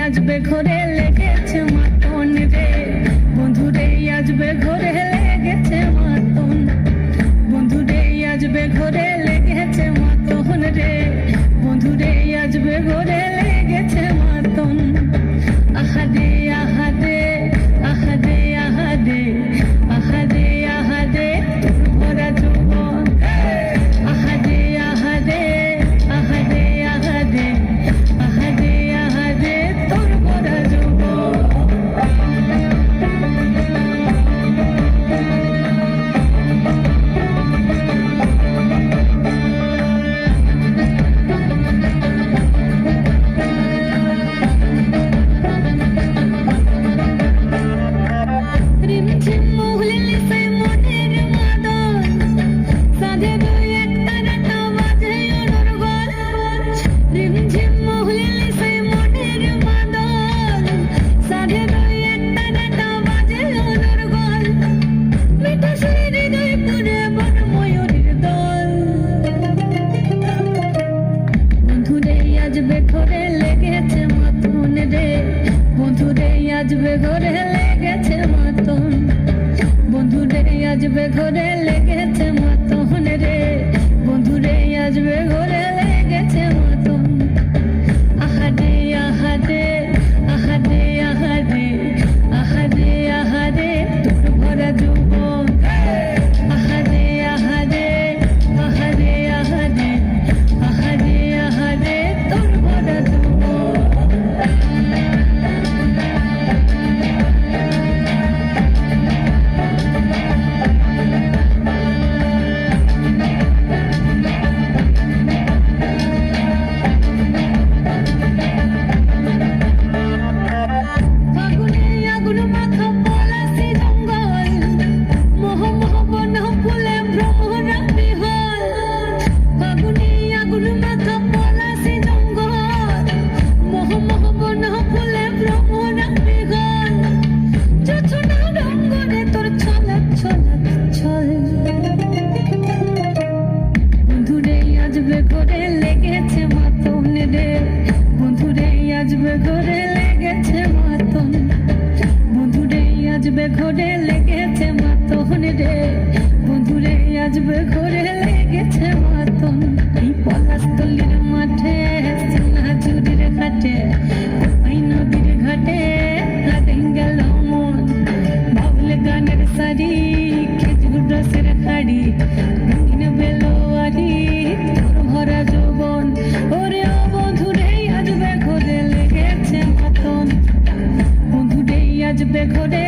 আসবে ঘরে লেগেছে মাতন রে, বন্ধুরে আসবে ঘরে লেগেছে মাতন, বন্ধুরে আসবে ঘরে লেগেছে মাতন রে, বন্ধুরে আসবে ঘরে লেগেছে মাতন। আহাদে আহাদে আহাদে আহাদে আহাদে আহাদে ভরা যৌবন, আহাদে আহাদে আহাদে আহাদে আহাদে আহাদে তোর ভরা যৌবন। আসবে ঘরে লেগেছে মাতন, বন্ধুরে আসবে ঘরে লেগেছে মাতন রে, বন্ধুরে আসবে ঘরে লেগেছে মাতন। আহাদে আহাদে আহাদে আহাদে আহাদে আহাদে তোর ভরা যৌবন, আহাদে আহাদে আহাদে আহাদে আহাদে আহাদে তোর ভরা যৌবন। ঘরে লেগেছে মাতন রে, বন্ধুরে আসবে ঘরে লেগেছে মাতন, বন্ধুরে আসবে ঘরে লেগেছে মাতন রে, বন্ধুরে আসবে ঘরে লেগেছে মাতন। এই পলাশতলির মাঠে সোনাঝুরির ঘাটে ওই নদীর ঘাটে হারিয়ে গেল মন, বাউল গানের শাড়ি খেজুর রসের খাড়ি রঙিন বেলোয়ারি ভরা যৌবন। ওরে ও বন্ধুরে আসবে ঘরে লেগেছে মাতন, বন্ধুরে আসবে ঘরে